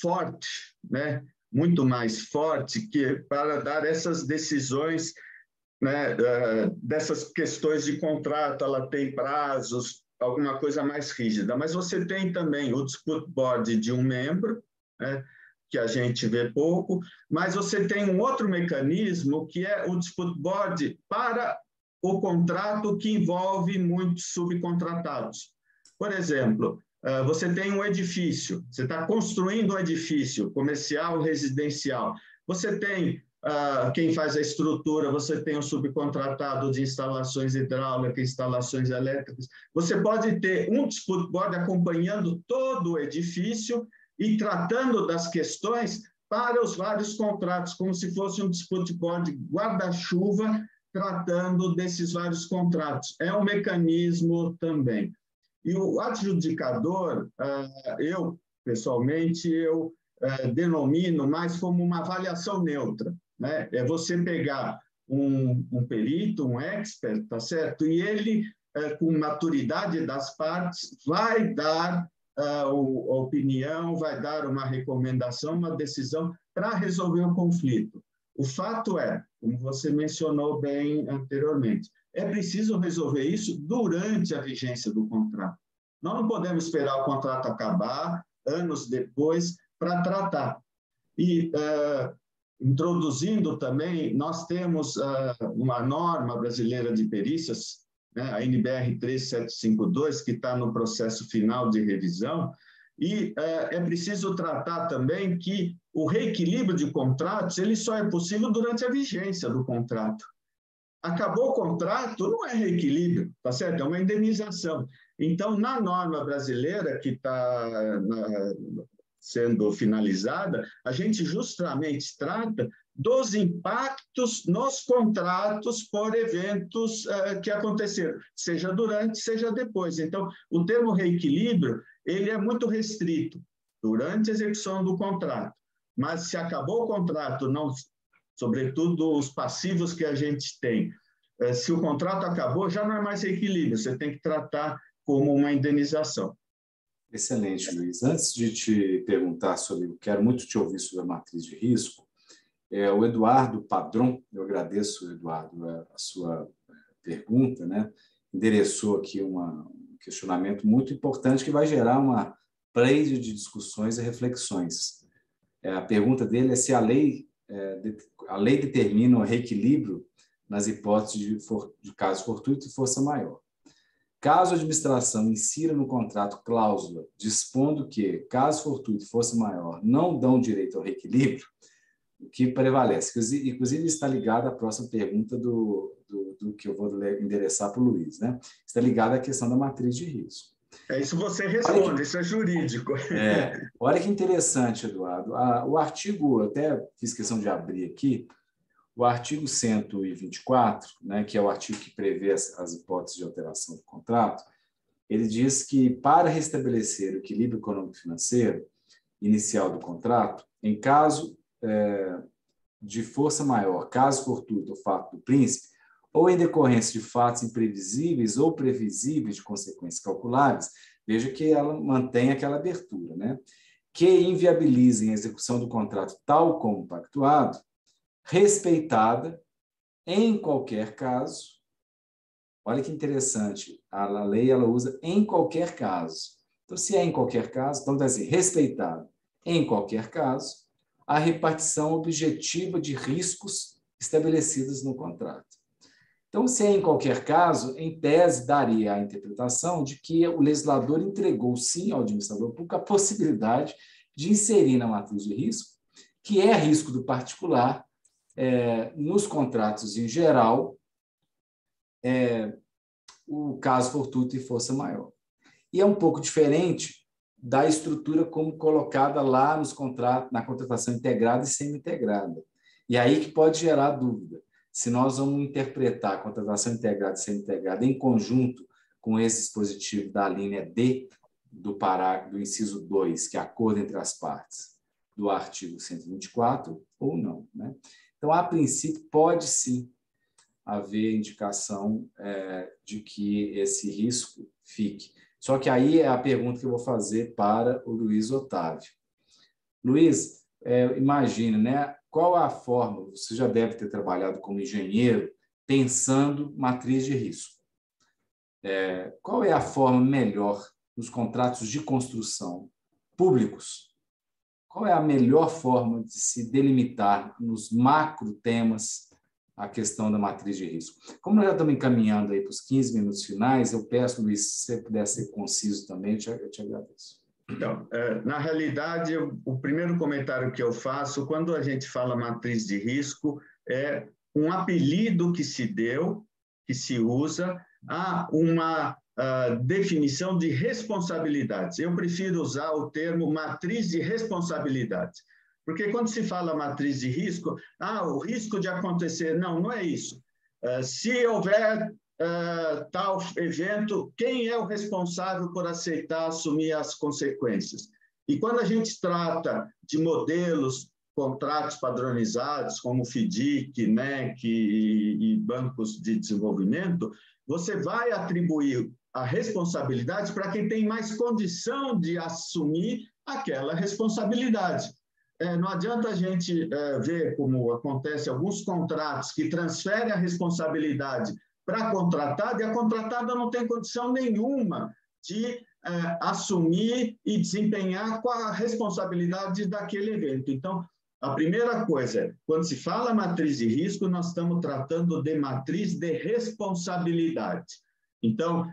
forte, né? Muito mais forte que para dar essas decisões, né? Dessas questões de contrato, ela tem prazos, alguma coisa mais rígida. Mas você tem também o dispute board de um membro, né? Que a gente vê pouco, mas você tem um outro mecanismo que é o dispute board para o contrato que envolve muitos subcontratados. Por exemplo, você tem um edifício, você está construindo um edifício comercial, residencial. Você tem quem faz a estrutura, você tem um subcontratado de instalações hidráulicas, instalações elétricas. Você pode ter um dispute board acompanhando todo o edifício e tratando das questões para os vários contratos, como se fosse um dispute board guarda-chuva tratando desses vários contratos. É um mecanismo também. E o adjudicador, eu, pessoalmente, denomino mais como uma avaliação neutra, né? É você pegar um perito, um expert, tá certo? E ele, com maturidade das partes, vai dar a opinião, vai dar uma recomendação, uma decisão para resolver o conflito. O fato é, como você mencionou bem anteriormente, é preciso resolver isso durante a vigência do contrato. Nós não podemos esperar o contrato acabar, anos depois, para tratar. E, introduzindo também, nós temos uma norma brasileira de perícias, né, a NBR 3752, que está no processo final de revisão, e é preciso tratar também que o reequilíbrio de contratos ele só é possível durante a vigência do contrato. Acabou o contrato, não é reequilíbrio, tá certo? É uma indenização. Então, na norma brasileira que está sendo finalizada, a gente justamente trata dos impactos nos contratos por eventos que aconteceram, seja durante, seja depois. Então, o termo reequilíbrio, ele é muito restrito durante a execução do contrato, mas se acabou o contrato, não, sobretudo os passivos que a gente tem, se o contrato acabou, já não é mais reequilíbrio, você tem que tratar como uma indenização. Excelente, Luiz. Antes de te perguntar sobre, quero muito te ouvir sobre a matriz de risco, o Eduardo Padron, eu agradeço, Eduardo, a sua pergunta, né? Endereçou aqui um questionamento muito importante que vai gerar uma pleia de discussões e reflexões. A pergunta dele é se a lei determina o reequilíbrio nas hipóteses de caso fortuito e força maior. Caso a administração insira no contrato cláusula dispondo que, caso fortuito e força maior não dão direito ao reequilíbrio, o que prevalece? Inclusive, está ligado à próxima pergunta do que eu vou endereçar para o Luiz, né? Está ligado à questão da matriz de risco. Isso você responde, isso é jurídico. Olha que interessante, Eduardo. O artigo, até fiz questão de abrir aqui, o artigo 124, né, que é o artigo que prevê as hipóteses de alteração do contrato, ele diz que, para restabelecer o equilíbrio econômico-financeiro inicial do contrato, em caso de força maior, caso fortuito ou fato do príncipe, ou em decorrência de fatos imprevisíveis ou previsíveis de consequências calculáveis, veja que ela mantém aquela abertura, né, que inviabilizem a execução do contrato tal como pactuado, respeitada em qualquer caso. Olha que interessante, a lei ela usa em qualquer caso. Então, se é em qualquer caso, então deve ser respeitado em qualquer caso, a repartição objetiva de riscos estabelecidas no contrato. Então, se é em qualquer caso, em tese, daria a interpretação de que o legislador entregou, sim, ao administrador público a possibilidade de inserir na matriz de risco, que é risco do particular, nos contratos em geral, o caso fortuito e força maior. E é um pouco diferente da estrutura como colocada lá nos contratos, na contratação integrada e semi-integrada. E aí que pode gerar dúvida. Se nós vamos interpretar a contratação integrada e semi-integrada em conjunto com esse dispositivo da linha D do inciso 2, que é acordo entre as partes, do artigo 124, ou não, né? Então, a princípio, pode sim haver indicação de que esse risco fique. Só que aí é a pergunta que eu vou fazer para o Luiz Otávio. Luiz, imagina, né? Qual a forma, você já deve ter trabalhado como engenheiro, pensando matriz de risco. Qual é a forma melhor nos contratos de construção públicos? Qual é a melhor forma de se delimitar nos macro temas a questão da matriz de risco? Como nós já estamos encaminhando aí para os 15 minutos finais, eu peço, Luiz, se você puder ser conciso também, eu te agradeço. Então, na realidade, o primeiro comentário que eu faço, quando a gente fala matriz de risco, é um apelido que se deu, que se usa, a uma definição de responsabilidades. Eu prefiro usar o termo matriz de responsabilidades, porque quando se fala matriz de risco, o risco de acontecer, não é isso. Se houver tal evento, quem é o responsável por aceitar, assumir as consequências? E quando a gente trata de modelos, contratos padronizados, como FDIC, NEC e bancos de desenvolvimento, você vai atribuir a responsabilidade para quem tem mais condição de assumir aquela responsabilidade. Não adianta a gente ver como acontece alguns contratos que transferem a responsabilidade para a contratada, e a contratada não tem condição nenhuma de assumir e desempenhar com a responsabilidade daquele evento. Então, a primeira coisa, quando se fala matriz de risco, nós estamos tratando de matriz de responsabilidade. Então,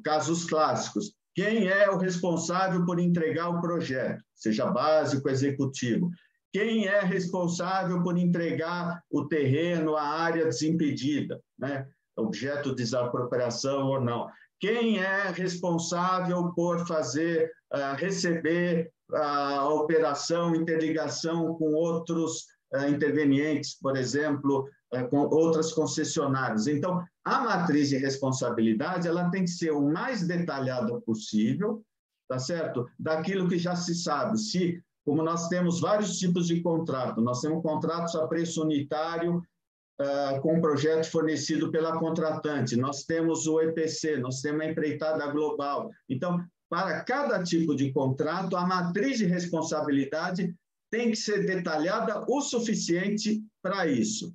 casos clássicos, quem é o responsável por entregar o projeto, seja básico, executivo? Quem é responsável por entregar o terreno, a área desimpedida, né? Objeto de desapropriação ou não? Quem é responsável por receber a operação, interligação com outros intervenientes, por exemplo, com outras concessionárias? Então, a matriz de responsabilidade ela tem que ser o mais detalhada possível, tá certo? Daquilo que já se sabe. Como nós temos vários tipos de contrato, nós temos contratos a preço unitário com o projeto fornecido pela contratante, nós temos o EPC, nós temos a empreitada global. Então, para cada tipo de contrato, a matriz de responsabilidade tem que ser detalhada o suficiente para isso.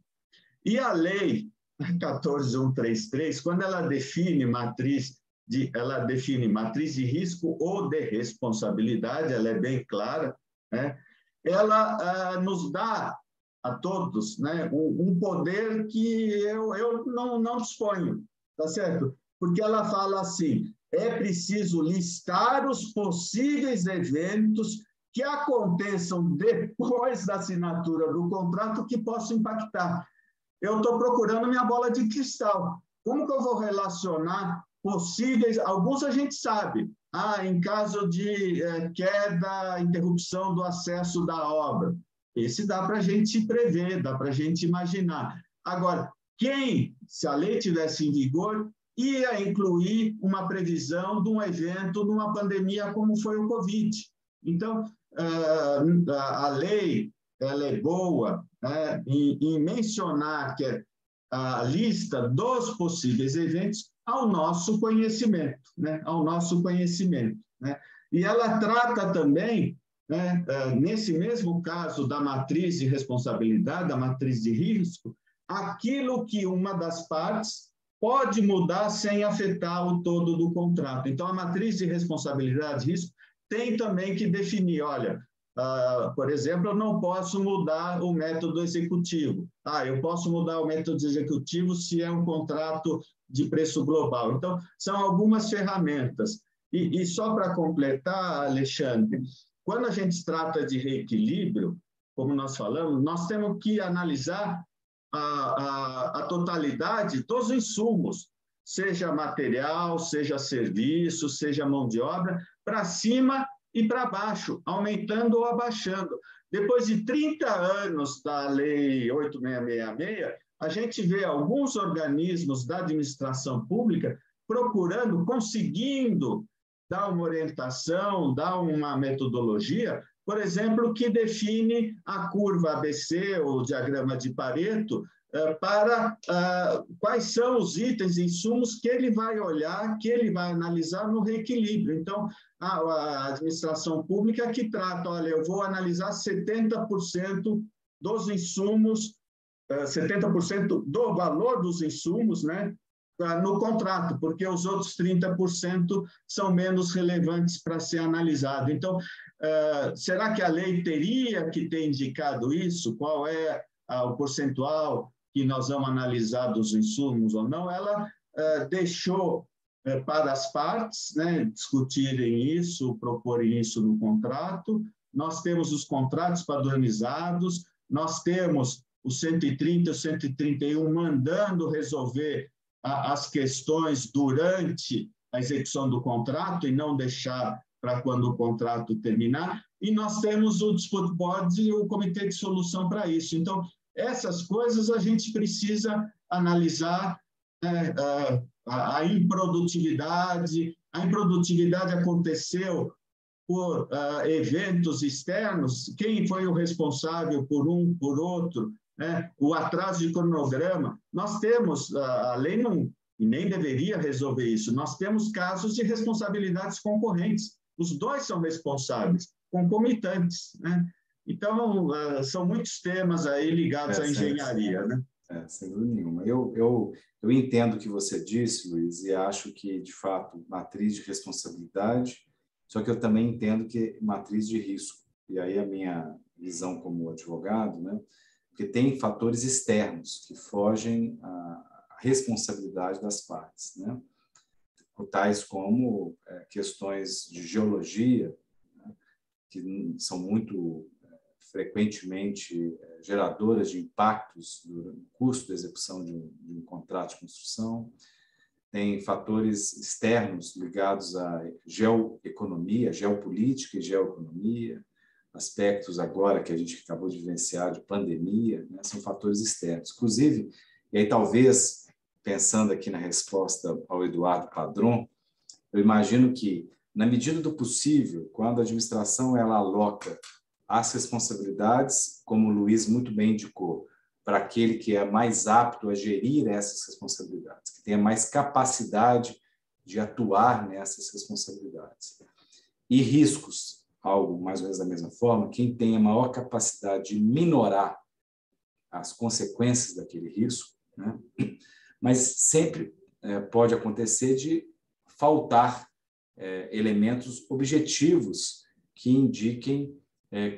E a lei 14.133, quando ela define matriz de risco ou de responsabilidade, ela é bem clara, né? Ela nos dá a todos, né, um poder que eu não disponho, tá certo? Porque ela fala assim, é preciso listar os possíveis eventos que aconteçam depois da assinatura do contrato que possam impactar. Eu estou procurando minha bola de cristal. Como que eu vou relacionar possíveis? Alguns a gente sabe. Em caso de queda, interrupção do acesso da obra. Esse dá para a gente prever, dá para a gente imaginar. Agora, se a lei tivesse em vigor, ia incluir uma previsão de um evento, numa pandemia como foi o Covid. Então, a lei ela é boa, né, em mencionar que a lista dos possíveis eventos ao nosso conhecimento, né, ao nosso conhecimento, né? E ela trata também, né, nesse mesmo caso da matriz de responsabilidade, da matriz de risco, aquilo que uma das partes pode mudar sem afetar o todo do contrato. Então, a matriz de responsabilidade e risco tem também que definir, olha, por exemplo, eu não posso mudar o método executivo. Eu posso mudar o método executivo se é um contrato de preço global. Então, são algumas ferramentas. E só para completar, Alexandre, quando a gente trata de reequilíbrio, como nós falamos, nós temos que analisar a totalidade dos insumos, seja material, seja serviço, seja mão de obra, para cima e para baixo, aumentando ou abaixando. Depois de 30 anos da Lei 8666, a gente vê alguns organismos da administração pública procurando, conseguindo dar uma orientação, dar uma metodologia, por exemplo, que define a curva ABC, ou diagrama de Pareto, para quais são os itens e insumos que ele vai olhar, que ele vai analisar no reequilíbrio. Então, a administração pública que trata, olha, eu vou analisar 70% dos insumos, 70% do valor dos insumos, né, no contrato, porque os outros 30% são menos relevantes para ser analisado. Então, será que a lei teria que ter indicado isso? Qual é o percentual que nós vamos analisar dos insumos ou não? Ela deixou para as partes, né, discutirem isso, proporem isso no contrato. Nós temos os contratos padronizados, nós temos o 130 e o 131 mandando resolver as questões durante a execução do contrato e não deixar para quando o contrato terminar, e nós temos o Dispute Board e o Comitê de Solução para isso. Então, essas coisas a gente precisa analisar, né, a improdutividade. A improdutividade aconteceu por eventos externos, quem foi o responsável por um, por outro, né? O atraso de cronograma. Nós temos, a lei não, e nem deveria resolver isso, nós temos casos de responsabilidades concorrentes. Os dois são responsáveis, concomitantes, né? Então, são muitos temas aí ligados à engenharia, né? Sem dúvida nenhuma. Eu entendo o que você disse, Luiz, e acho que, de fato, matriz de responsabilidade, só que eu também entendo que matriz de risco. E aí a minha visão como advogado, né? Porque tem fatores externos que fogem à responsabilidade das partes, né? Tais como questões de geologia, né? Que são muito frequentemente geradoras de impactos no custo da execução de um contrato de construção. Tem fatores externos ligados à geoeconomia, geopolítica e geoeconomia, aspectos agora que a gente acabou de vivenciar de pandemia, né, são fatores externos. Inclusive, e aí talvez, pensando aqui na resposta ao Eduardo Padron, eu imagino que, na medida do possível, quando a administração ela aloca as responsabilidades, como o Luiz muito bem indicou, para aquele que é mais apto a gerir essas responsabilidades, que tenha mais capacidade de atuar nessas responsabilidades. E riscos, algo mais ou menos da mesma forma, quem tem a maior capacidade de minorar as consequências daquele risco, né? Mas sempre pode acontecer de faltar elementos objetivos que indiquem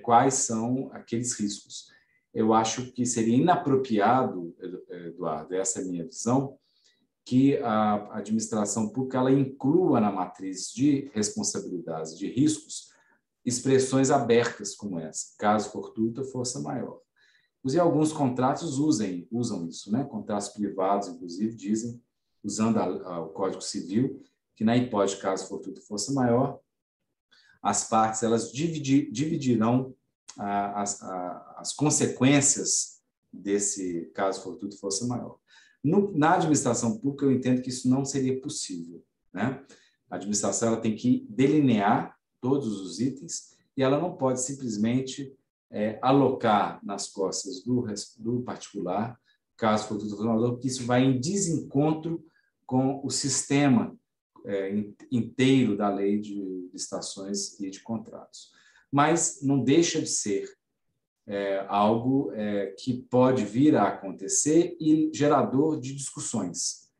quais são aqueles riscos. Eu acho que seria inapropriado, Eduardo, essa é a minha visão, que a administração pública ela inclua na matriz de responsabilidades, de riscos, expressões abertas como essa, caso fortuito, força maior. Inclusive, alguns contratos usam isso, né? Contratos privados, inclusive, dizem, usando o Código Civil, que na hipótese de caso fortuito, força maior, as partes elas dividirão as consequências desse caso fortuito, força maior. Na administração pública, eu entendo que isso não seria possível, né? A administração ela tem que delinear todos os itens e ela não pode simplesmente alocar nas costas do particular, caso for tudo formador, porque isso vai em desencontro com o sistema inteiro da lei de licitações e de contratos. Mas não deixa de ser algo que pode vir a acontecer e gerador de discussões,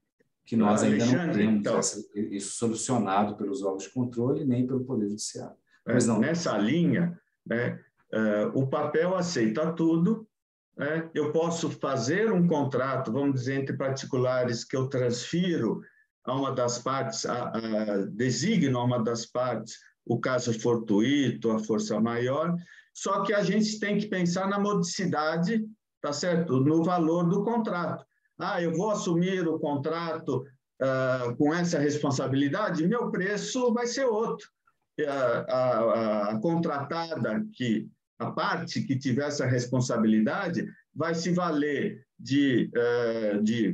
que nós ainda não temos isso solucionado pelos órgãos de controle nem pelo Poder Judiciário. Nessa linha, né, o papel aceita tudo, né? Eu posso fazer um contrato, vamos dizer, entre particulares, que eu transfiro a uma das partes, designo a uma das partes o caso fortuito, a força maior, só que a gente tem que pensar na modicidade, tá certo? No valor do contrato. Eu vou assumir o contrato com essa responsabilidade, meu preço vai ser outro. A contratada, a parte que tiver essa responsabilidade, vai se valer de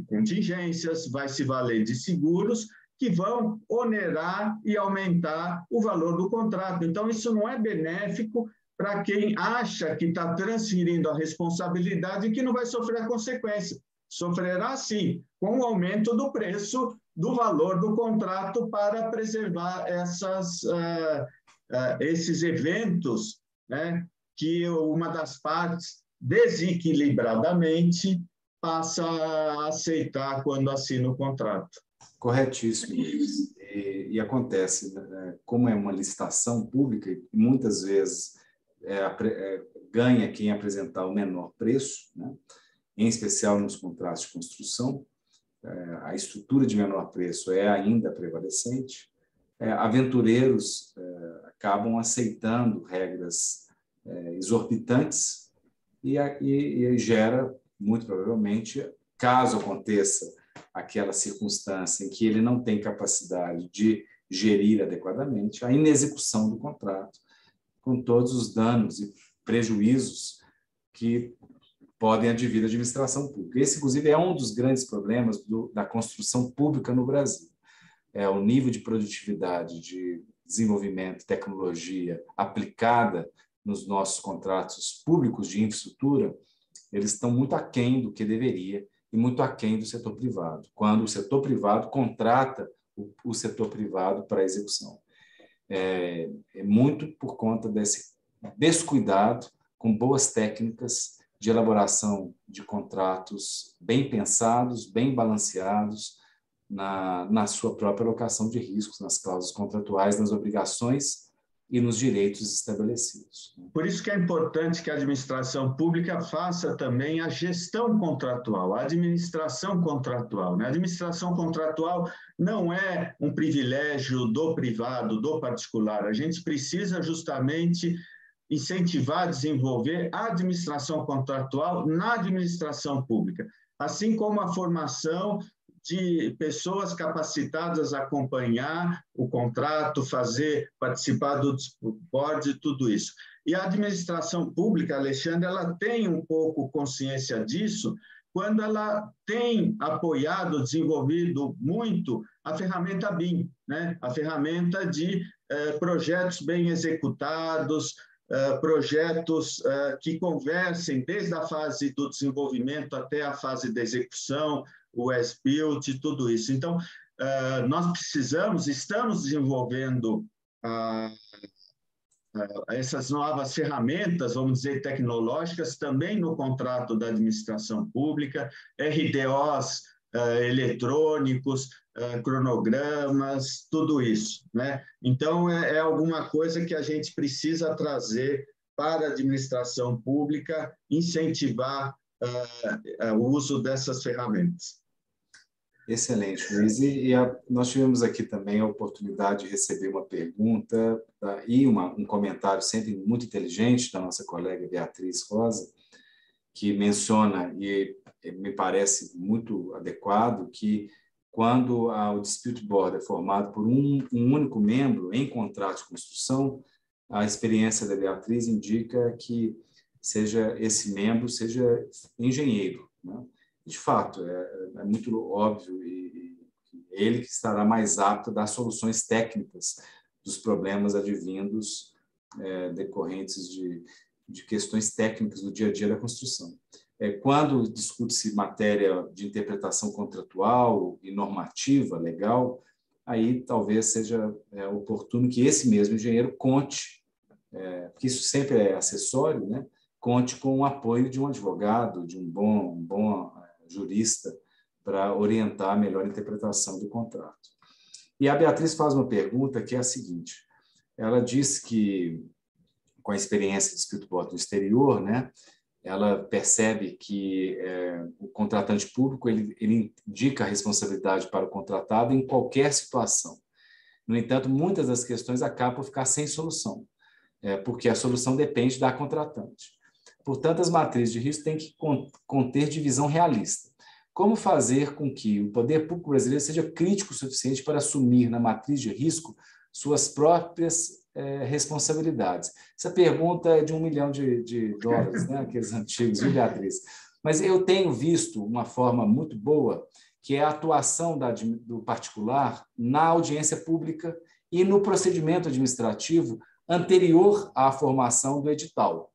contingências, vai se valer de seguros, que vão onerar e aumentar o valor do contrato. Então, isso não é benéfico para quem acha que está transferindo a responsabilidade e que não vai sofrer a consequência. Sofrerá, sim, com o aumento do preço do valor do contrato para preservar esses eventos, né, que uma das partes, desequilibradamente, passa a aceitar quando assina o contrato. Corretíssimo, Luiz. E acontece, como é uma licitação pública, muitas vezes ganha quem apresentar o menor preço, né? Em especial nos contratos de construção, a estrutura de menor preço é ainda prevalecente. Aventureiros acabam aceitando regras exorbitantes e gera, muito provavelmente, caso aconteça aquela circunstância em que ele não tem capacidade de gerir adequadamente, a inexecução do contrato, com todos os danos e prejuízos que podem advir da administração pública. Esse, inclusive, é um dos grandes problemas da construção pública no Brasil. O nível de produtividade, de desenvolvimento, tecnologia aplicada nos nossos contratos públicos de infraestrutura, eles estão muito aquém do que deveria e muito aquém do setor privado, quando o setor privado contrata o setor privado para a execução. É muito por conta desse descuidado com boas técnicas de elaboração de contratos bem pensados, bem balanceados na sua própria alocação de riscos, nas cláusulas contratuais, nas obrigações e nos direitos estabelecidos. Por isso que é importante que a administração pública faça também a gestão contratual, a administração contratual, né? A administração contratual não é um privilégio do privado, do particular. A gente precisa justamente incentivar, desenvolver a administração contratual na administração pública, assim como a formação de pessoas capacitadas a acompanhar o contrato, participar do board, tudo isso. E a administração pública, Alexandre, ela tem um pouco consciência disso quando ela tem apoiado, desenvolvido muito a ferramenta BIM, né? A ferramenta de projetos bem executados, projetos que conversem desde a fase do desenvolvimento até a fase da execução, o as-built, tudo isso. Então, nós estamos desenvolvendo essas novas ferramentas, vamos dizer, tecnológicas, também no contrato da administração pública, RDOs eletrônicos, cronogramas, tudo isso, né? Então, é alguma coisa que a gente precisa trazer para a administração pública, incentivar o uso dessas ferramentas. Excelente, Luiz. Nós tivemos aqui também a oportunidade de receber uma pergunta e um comentário sempre muito inteligente da nossa colega Beatriz Rosa, que menciona, e me parece muito adequado, que quando o Dispute Board é formado por um único membro em contrato de construção, a experiência da Beatriz indica que esse membro seja engenheiro, né? De fato, é muito óbvio e ele que estará mais apto a dar soluções técnicas dos problemas advindos decorrentes de questões técnicas do dia a dia da construção. Quando discute-se matéria de interpretação contratual e normativa, legal, aí talvez seja oportuno que esse mesmo engenheiro conte, porque isso sempre é acessório, né? Conte com o apoio de um advogado, de um bom jurista, para orientar a melhor interpretação do contrato. E a Beatriz faz uma pergunta que é a seguinte: ela diz que, com a experiência de Speedboat no exterior, né, ela percebe que o contratante público ele indica a responsabilidade para o contratado em qualquer situação. No entanto, muitas das questões acabam por ficar sem solução, porque a solução depende da contratante. Portanto, as matrizes de risco têm que conter divisão realista. Como fazer com que o poder público brasileiro seja crítico o suficiente para assumir na matriz de risco suas próprias responsabilidades? Essa pergunta é de $1 milhão, né? Aqueles antigos, viu, Beatriz? Mas eu tenho visto uma forma muito boa, que é a atuação do particular na audiência pública e no procedimento administrativo anterior à formação do edital.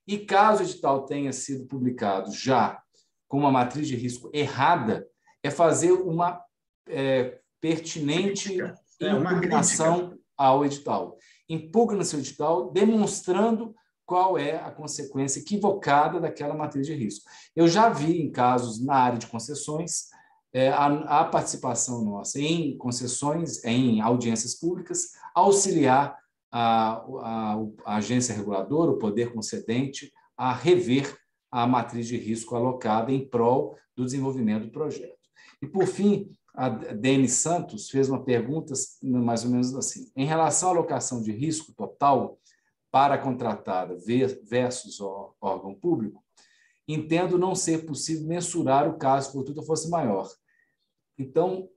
E caso o edital tenha sido publicado já com uma matriz de risco errada, é fazer uma pertinente impugnação ao edital. Impugna-se o edital, demonstrando qual é a consequência equivocada daquela matriz de risco. Eu já vi em casos na área de concessões a participação nossa em concessões, em audiências públicas, auxiliar a agência reguladora, o poder concedente, a rever a matriz de risco alocada em prol do desenvolvimento do projeto. E, por fim, a Dene Santos fez uma pergunta mais ou menos assim: em relação à alocação de risco total para a contratada versus órgão público, entendo não ser possível mensurar o caso, portanto, fosse maior. Então,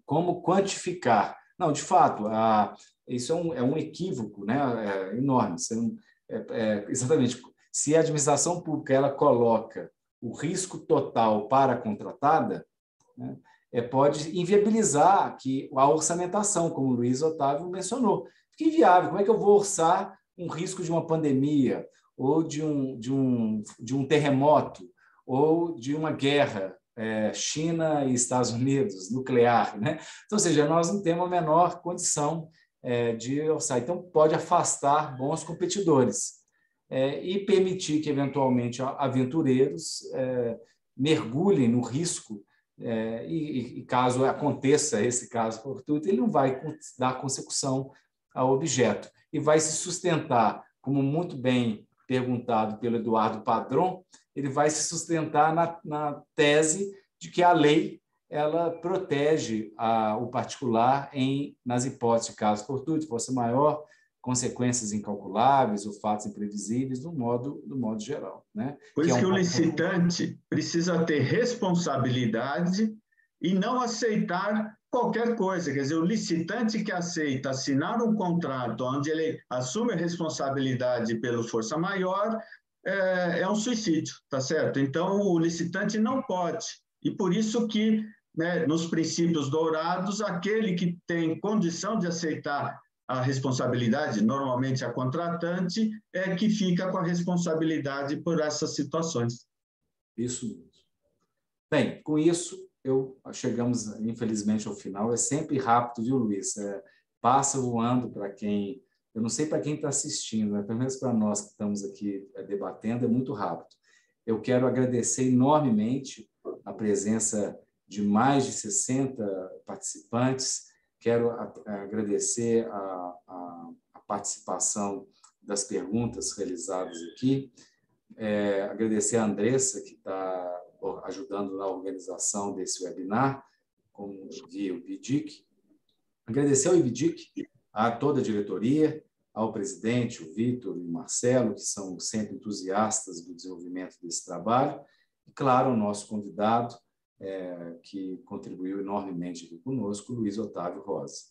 como quantificar? Não, de fato, isso é um equívoco, né, enorme. Exatamente. Se a administração pública ela coloca o risco total para a contratada, né, pode inviabilizar a orçamentação, como o Luiz Otávio mencionou. Fica inviável. Como é que eu vou orçar um risco de uma pandemia, ou de um terremoto, ou de uma guerra, China e Estados Unidos, nuclear, né? Então, ou seja, nós não temos a menor condição de orçar. Então, pode afastar bons competidores e permitir que, eventualmente, aventureiros mergulhem no risco e caso aconteça esse caso fortuito, ele não vai dar consecução ao objeto e vai se sustentar, como muito bem perguntado pelo Eduardo Padron, ele vai se sustentar na tese de que a lei ela protege o particular nas hipóteses de caso fortuito, força maior, consequências incalculáveis ou fatos imprevisíveis, do modo geral, né? Por isso que o licitante precisa ter responsabilidade e não aceitar qualquer coisa. Quer dizer, o licitante que aceita assinar um contrato onde ele assume a responsabilidade pelo força maior é um suicídio, tá certo? Então, o licitante não pode. E por isso que, né, nos princípios dourados, aquele que tem condição de aceitar a responsabilidade, normalmente a contratante, é que fica com a responsabilidade por essas situações. Isso mesmo. Bem, com isso, chegamos, infelizmente, ao final. É sempre rápido, viu, Luiz? Passa voando para quem... Eu não sei para quem está assistindo, né? Pelo menos para nós que estamos aqui debatendo, é muito rápido. Eu quero agradecer enormemente a presença de mais de 60 participantes. Quero agradecer a participação das perguntas realizadas aqui. Agradecer a Andressa, que está ajudando na organização desse webinar, via o IBDIC. Agradecer ao IBDIC, a toda a diretoria, ao presidente, o Vitor e o Marcelo, que são sempre entusiastas do desenvolvimento desse trabalho, e, claro, o nosso convidado, que contribuiu enormemente aqui conosco, Luiz Otávio Rosa.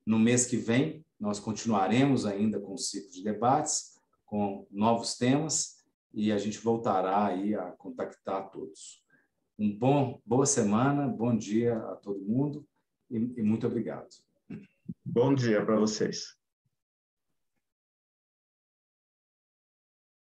No mês que vem, nós continuaremos ainda com o ciclo de debates, com novos temas, e a gente voltará aí a contactar todos. Boa semana, bom dia a todo mundo, e muito obrigado. Bom dia para vocês.